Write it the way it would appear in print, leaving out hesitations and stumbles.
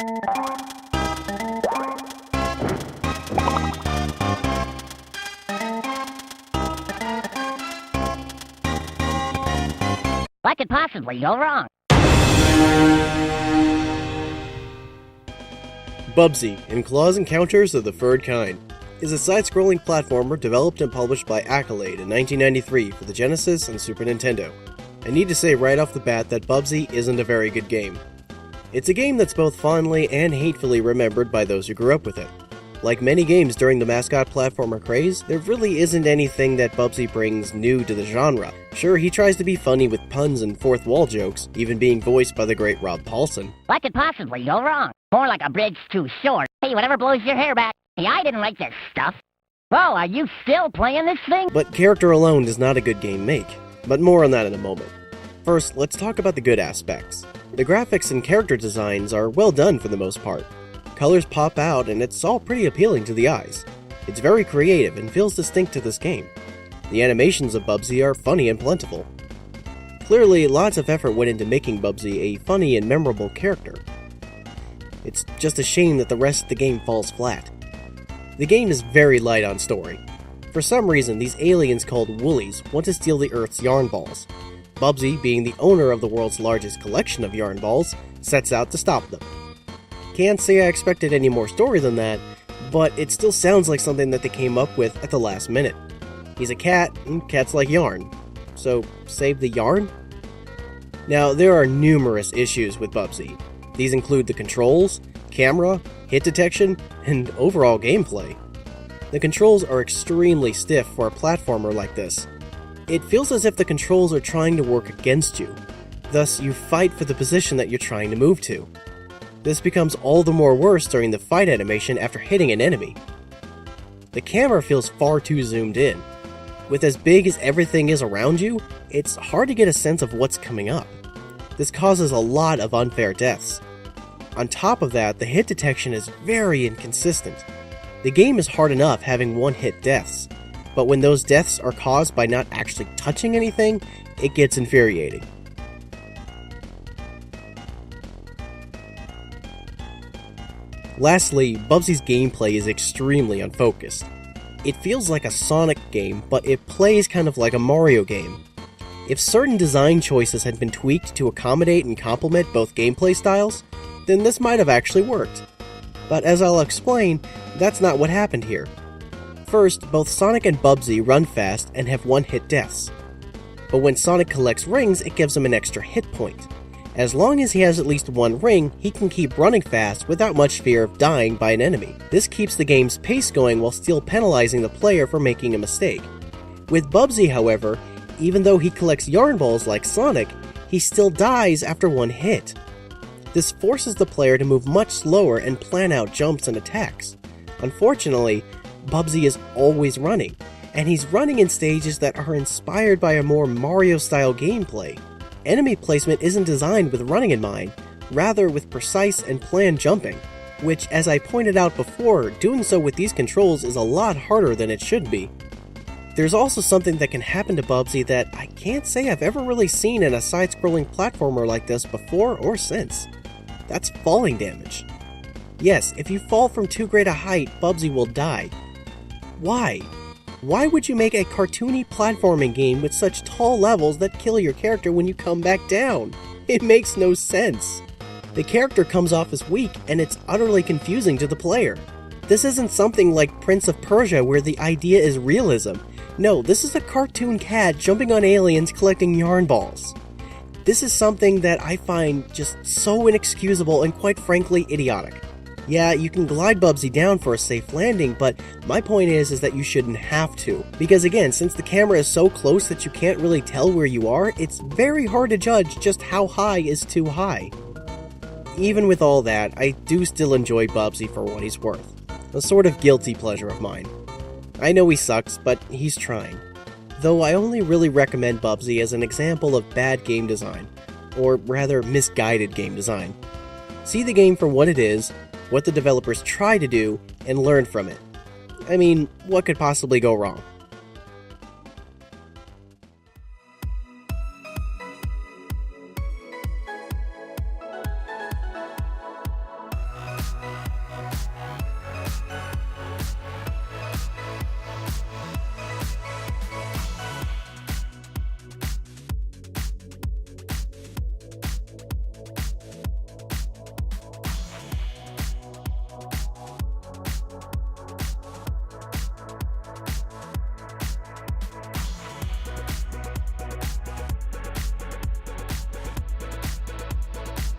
What could possibly go wrong? Bubsy, in Claws Encounters of the Third Kind, is a side-scrolling platformer developed and published by Accolade in 1993 for the Genesis and Super Nintendo. I need to say right off the bat that Bubsy isn't a very good game. It's a game that's both fondly and hatefully remembered by those who grew up with it. Like many games during the mascot platformer craze, there really isn't anything that Bubsy brings new to the genre. Sure, he tries to be funny with puns and fourth wall jokes, even being voiced by the great Rob Paulsen. What could possibly go wrong? More like a bridge too short. Hey, whatever blows your hair back. Hey, I didn't like this stuff. Whoa, are you still playing this thing? But character alone does not a good game make. But more on that in a moment. First, let's talk about the good aspects. The graphics and character designs are well done for the most part. Colors pop out and it's all pretty appealing to the eyes. It's very creative and feels distinct to this game. The animations of Bubsy are funny and plentiful. Clearly, lots of effort went into making Bubsy a funny and memorable character. It's just a shame that the rest of the game falls flat. The game is very light on story. For some reason, these aliens called Woolies want to steal the Earth's yarn balls. Bubsy, being the owner of the world's largest collection of yarn balls, sets out to stop them. Can't say I expected any more story than that, but it still sounds like something that they came up with at the last minute. He's a cat, and cats like yarn. So, save the yarn? Now, there are numerous issues with Bubsy. These include the controls, camera, hit detection, and overall gameplay. The controls are extremely stiff for a platformer like this. It feels as if the controls are trying to work against you. Thus, you fight for the position that you're trying to move to. This becomes all the more worse during the fight animation after hitting an enemy. The camera feels far too zoomed in. With as big as everything is around you, it's hard to get a sense of what's coming up. This causes a lot of unfair deaths. On top of that, the hit detection is very inconsistent. The game is hard enough having one-hit deaths, but when those deaths are caused by not actually touching anything, it gets infuriating. Lastly, Bubsy's gameplay is extremely unfocused. It feels like a Sonic game, but it plays kind of like a Mario game. If certain design choices had been tweaked to accommodate and complement both gameplay styles, then this might have actually worked. But as I'll explain, that's not what happened here. First, both Sonic and Bubsy run fast and have one-hit deaths. But when Sonic collects rings, it gives him an extra hit point. As long as he has at least one ring, he can keep running fast without much fear of dying by an enemy. This keeps the game's pace going while still penalizing the player for making a mistake. With Bubsy, however, even though he collects yarn balls like Sonic, he still dies after one hit. This forces the player to move much slower and plan out jumps and attacks. Unfortunately, Bubsy is always running, and he's running in stages that are inspired by a more Mario-style gameplay. Enemy placement isn't designed with running in mind, rather with precise and planned jumping, which, as I pointed out before, doing so with these controls is a lot harder than it should be. There's also something that can happen to Bubsy that I can't say I've ever really seen in a side-scrolling platformer like this before or since. That's falling damage. Yes, if you fall from too great a height, Bubsy will die. Why? Why would you make a cartoony platforming game with such tall levels that kill your character when you come back down? It makes no sense. The character comes off as weak, and it's utterly confusing to the player. This isn't something like Prince of Persia where the idea is realism. No, this is a cartoon cat jumping on aliens collecting yarn balls. This is something that I find just so inexcusable and quite frankly idiotic. Yeah, you can glide Bubsy down for a safe landing, but my point is that you shouldn't have to. Because again, since the camera is so close that you can't really tell where you are, it's very hard to judge just how high is too high. Even with all that, I do still enjoy Bubsy for what he's worth. A sort of guilty pleasure of mine. I know he sucks, but he's trying. Though I only really recommend Bubsy as an example of bad game design, or rather misguided game design. See the game for what it is, what the developers try to do, and learn from it. I mean, what could possibly go wrong?